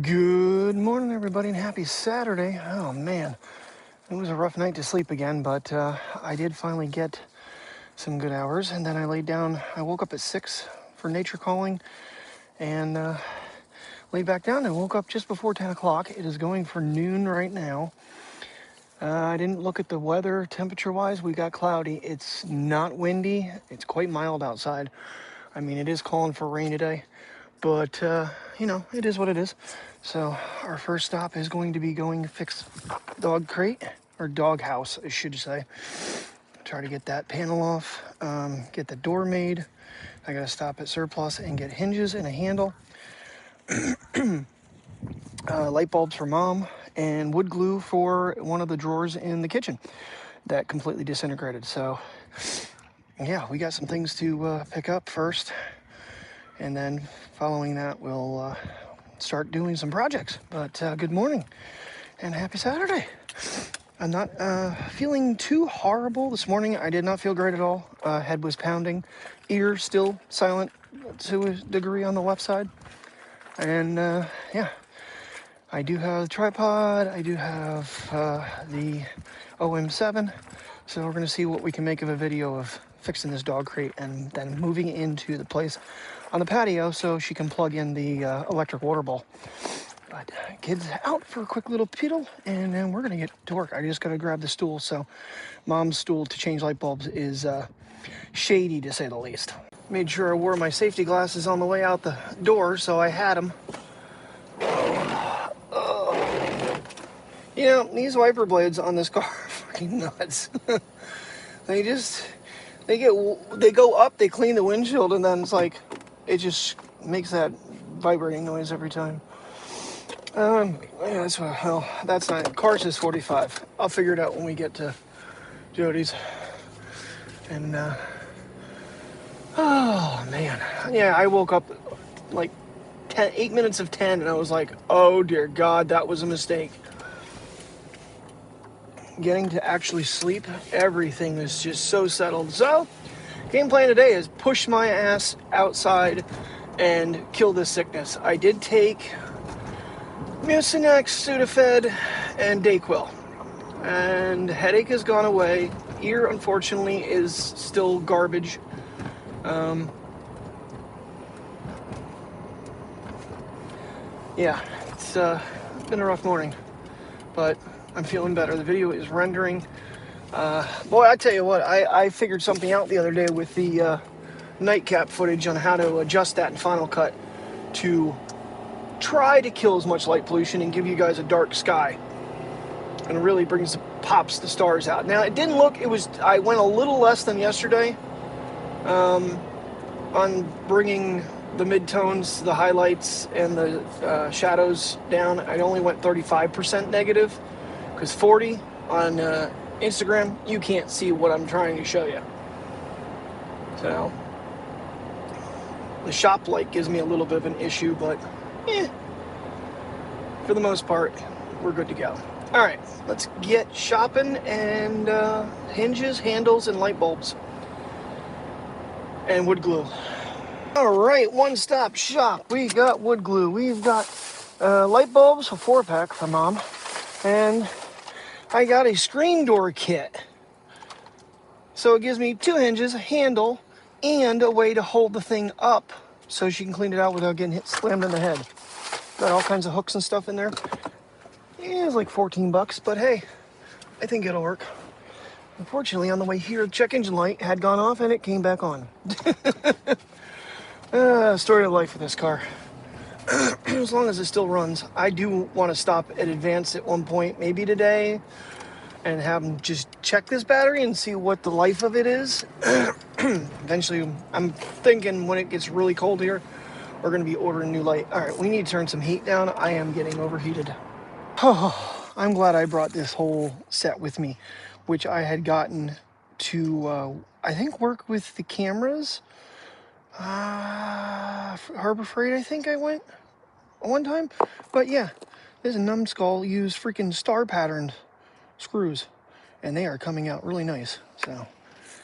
Good morning, everybody, and happy Saturday. Oh, man. It was a rough night to sleep again, but I did finally get some good hours, and then I laid down. I woke up at 6 for nature calling, and laid back down and woke up just before 10 o'clock. It is going for noon right now. I didn't look at the weather temperature-wise. We got cloudy. It's not windy. It's quite mild outside. I mean, it is calling for rain today, but, it is what it is. So our first stop is going to be going to fix dog crate, or dog house, I should say. Try to get that panel off, get the door made. I gotta stop at Surplus and get hinges and a handle. Light bulbs for Mom, and wood glue for one of the drawers in the kitchen that completely disintegrated. So yeah, we got some things to pick up first, and then following that we'll start doing some projects. But good morning and happy Saturday. I'm not feeling too horrible this morning. I did not feel great at all. Head was pounding, ear still silent to a degree on the left side. And yeah, I do have the tripod. I do have the OM7. So we're going to see what we can make of a video of fixing this dog crate and then moving into the place on the patio so she can plug in the electric water bowl. But kids out for a quick little pedal, and then we're going to get to work. I just got to grab the stool. So Mom's stool to change light bulbs is shady, to say the least. Made sure I wore my safety glasses on the way out the door, so I had them. You know, these wiper blades on this car are fucking nuts. They go up, they clean the windshield, and then it's like, it just makes that vibrating noise every time. Yeah, that's not, Cars is 45. I'll figure it out when we get to Jody's. And, oh man. Yeah, I woke up like 8 minutes of 10, and I was like, oh dear God, that was a mistake. Getting to actually sleep, everything is just so settled. So, game plan today is push my ass outside and kill this sickness. I did take Mucinex, Sudafed, and Dayquil, and headache has gone away. Ear, unfortunately, is still garbage. Yeah, it's been a rough morning, but I'm feeling better. The video is rendering. Boy, I tell you what, I figured something out the other day with the nightcap footage on how to adjust that in Final Cut to try to kill as much light pollution and give you guys a dark sky, and it really pops the stars out. Now it didn't look, I went a little less than yesterday on bringing the midtones, the highlights, and the shadows down. I only went 35% negative, because 40 on Instagram, you can't see what I'm trying to show you. So the shop light gives me a little bit of an issue, but for the most part, we're good to go. All right, let's get shopping, and hinges, handles, and light bulbs, and wood glue. All right, one-stop shop. We got wood glue. We've got light bulbs, a 4-pack for Mom, and I got a screen door kit. So it gives me 2 hinges, a handle, and a way to hold the thing up so she can clean it out without getting slammed in the head. Got all kinds of hooks and stuff in there. Yeah, it's like $14, but hey, I think it'll work. Unfortunately, on the way here, the check engine light had gone off and it came back on. Story of life for this car. As long as it still runs. I do want to stop at Advanced at one point, maybe today, and have them just check this battery and see what the life of it is. Eventually, I'm thinking when it gets really cold here, we're going to be ordering new light. All right, we need to turn some heat down. I am getting overheated. Oh, I'm glad I brought this whole set with me, which I had gotten to, I think, work with the cameras. Harbor Freight, I think I went one time. But yeah, this numbskull used freaking star patterned screws, and they are coming out really nice. So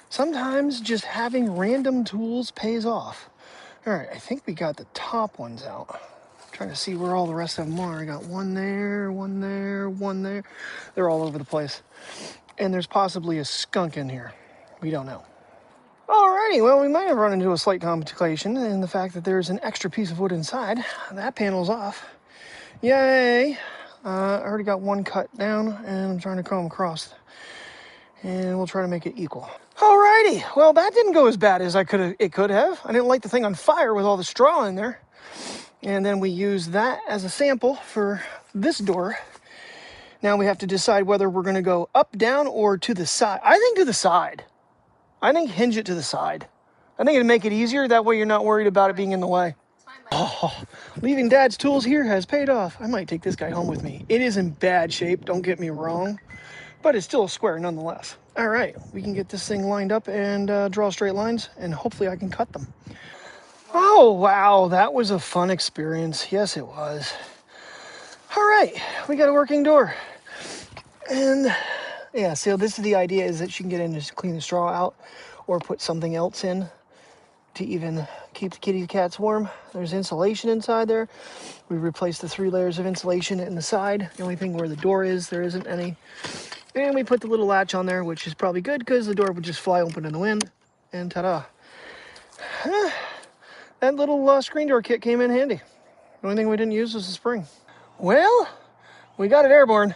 sometimes just having random tools pays off. All right, I think we got the top ones out. Trying to see where all the rest of them are. I got one there, one there, one there. They're all over the place. And there's possibly a skunk in here. We don't know. Alrighty, well, we might have run into a slight complication in the fact that there's an extra piece of wood inside. That panel's off. Yay! I already got one cut down, and I'm trying to comb across. And we'll try to make it equal. Alrighty, well, that didn't go as bad as it could have. I didn't light the thing on fire with all the straw in there. And then we used that as a sample for this door. Now we have to decide whether we're going to go up, down, or to the side. I think to the side. I think hinge it to the side. I think it'd make it easier. That way you're not worried about it being in the way. Oh, leaving Dad's tools here has paid off. I might take this guy home with me. It is in bad shape, don't get me wrong, but it's still a square nonetheless. All right, we can get this thing lined up and draw straight lines, and hopefully I can cut them. Oh, wow, that was a fun experience. Yes, it was. All right, we got a working door. And yeah, so this is the idea, is that you can get in to clean the straw out or put something else in to even keep the kitty cats warm. There's insulation inside there. We replaced the 3 layers of insulation in the side. The only thing where the door is, there isn't any. And we put the little latch on there, which is probably good because the door would just fly open in the wind. And ta-da. That little screen door kit came in handy. The only thing we didn't use was the spring. Well, we got it airborne.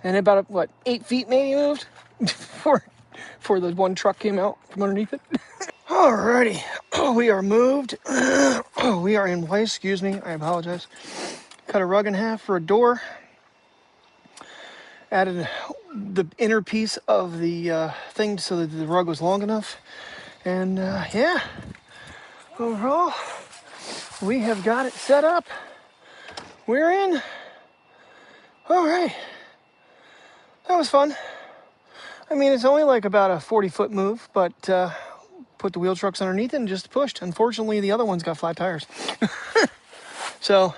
And about, 8 feet maybe moved before the one truck came out from underneath it. Alrighty, we are moved. We are in place, excuse me, I apologize. Cut a rug in half for a door. Added the inner piece of the thing so that the rug was long enough. And yeah, overall, we have got it set up. We're in. Alright, that was fun. I mean, it's only like about a 40-foot move, but put the wheel trucks underneath it and just pushed. Unfortunately, the other one's got flat tires. So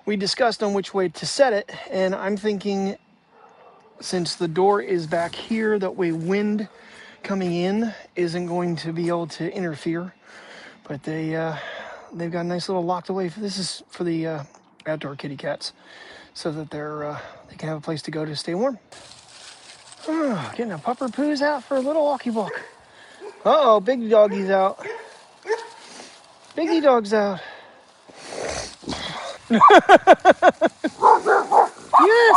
we discussed on which way to set it, and I'm thinking since the door is back here, that way wind coming in isn't going to be able to interfere. But they've got a nice little locked away. This is for the outdoor kitty cats, so that they can have a place to go to stay warm. Oh, getting a pupper poos out for a little walkie walk. Uh-oh, big doggy's out. Biggie dog's out. Yes!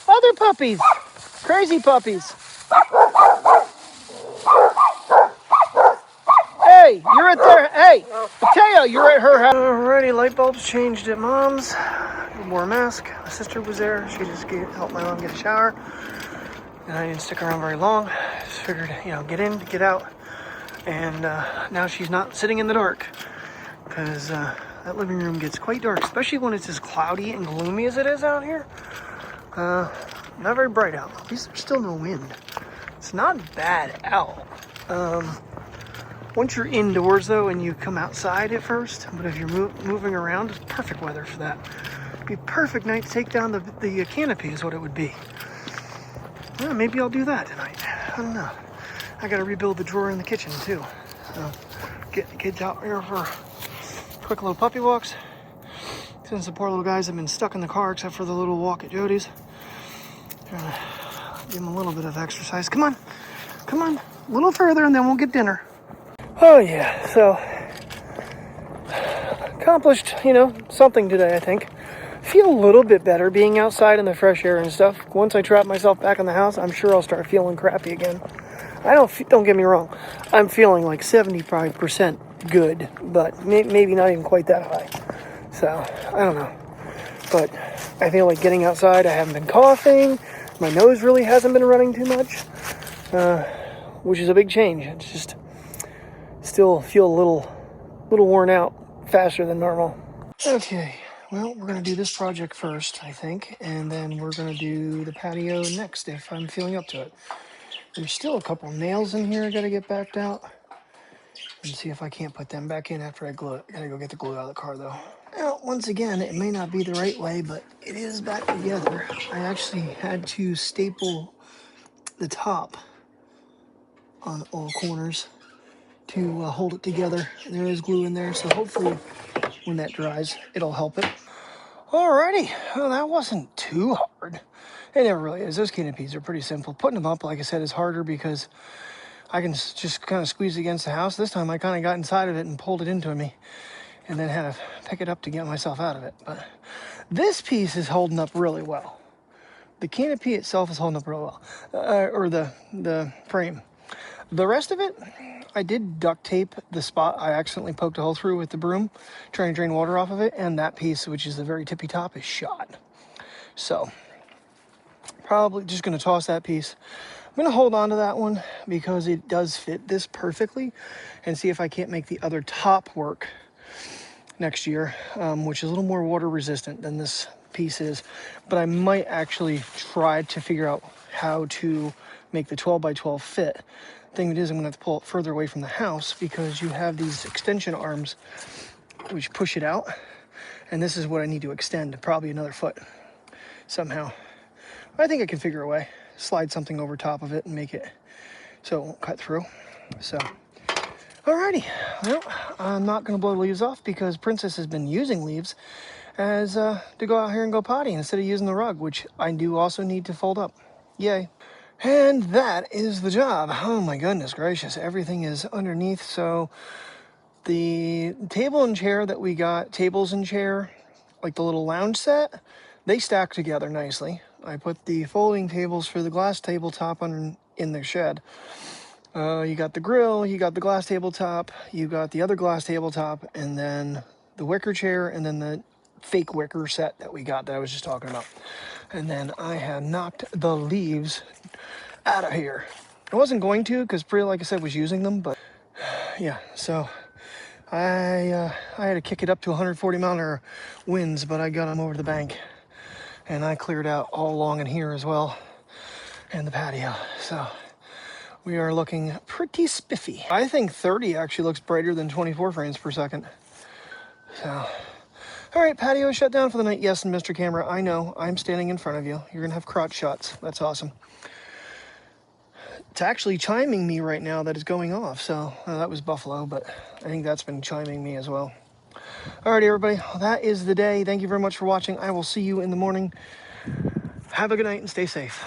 Other puppies. Crazy puppies. Hey, you're at there. Hey, Mateo, you're at her house. Alrighty, light bulbs changed at Mom's. Wore a mask. My sister was there. She just helped my mom get a shower. And I didn't stick around very long. Just figured, get in, get out. And now she's not sitting in the dark. Because that living room gets quite dark, especially when it's as cloudy and gloomy as it is out here. Not very bright out. At least there's still no wind. It's not bad out. Once you're indoors, though, and you come outside at first, but if you're moving around, it's perfect weather for that. It'd be a perfect night to take down the canopy is what it would be. Well, maybe I'll do that tonight. I don't know. I gotta rebuild the drawer in the kitchen, too. So, get the kids out here for quick little puppy walks. Since the poor little guys have been stuck in the car, except for the little walk at Jody's. Trying to give them a little bit of exercise. Come on. Come on. A little further, and then we'll get dinner. Oh, yeah. So, accomplished, something today, I think. Feel a little bit better being outside in the fresh air and stuff. Once I trap myself back in the house, I'm sure I'll start feeling crappy again. Don't get me wrong. I'm feeling like 75% good, but maybe not even quite that high. So, I don't know. But I feel like getting outside, I haven't been coughing. My nose really hasn't been running too much, which is a big change. It's just still feel a little worn out faster than normal. Okay. Well, we're going to do this project first, I think, and then we're going to do the patio next if I'm feeling up to it. There's still a couple nails in here I got to get backed out and see if I can't put them back in after I glue it. Got to go get the glue out of the car, though. Now, once again, it may not be the right way, but it is back together. I actually had to staple the top on all corners to hold it together. There is glue in there, so hopefully when that dries, it'll help it. Alrighty, well that wasn't too hard. It never really is. Those canopies are pretty simple. Putting them up, like I said, is harder because I can just kind of squeeze it against the house. This time I kind of got inside of it and pulled it into me and then had to pick it up to get myself out of it. But this piece is holding up really well. The canopy itself is holding up really well, or the frame. The rest of it, I did duct tape the spot I accidentally poked a hole through with the broom, trying to drain water off of it, and that piece, which is the very tippy top, is shot. So, probably just going to toss that piece. I'm going to hold on to that one because it does fit this perfectly, and see if I can't make the other top work next year, which is a little more water resistant than this piece is. But I might actually try to figure out how to make the 12 by 12 fit. Thing it is, I'm gonna have to pull it further away from the house because you have these extension arms which push it out, and this is what I need to extend, probably another foot somehow. I think I can figure a way, slide something over top of it and make it so it won't cut through. So, alrighty, well, I'm not gonna blow the leaves off because Princess has been using leaves as to go out here and go potty instead of using the rug, which I do also need to fold up. Yay. And that is the job. Oh my goodness gracious, everything is underneath. So the table and chair that we got, tables and chair, like the little lounge set, they stack together nicely. I put the folding tables for the glass tabletop in the shed. You got the grill, you got the glass tabletop, you got the other glass tabletop, and then the wicker chair, and then the fake wicker set that we got that I was just talking about. And then I had knocked the leaves out of here. I wasn't going to because Priya, like I said, was using them, but yeah, so I had to kick it up to 140 mile an hour winds, but I got them over the bank and I cleared out all along in here as well and the patio. So we are looking pretty spiffy. I think 30 actually looks brighter than 24 frames per second. So, all right, patio is shut down for the night. Yes, and Mr. Camera, I know, I'm standing in front of you. You're gonna have crotch shots. That's awesome. It's actually chiming me right now that it's going off. So that was Buffalo, but I think that's been chiming me as well. All right, everybody, well, that is the day. Thank you very much for watching. I will see you in the morning. Have a good night and stay safe.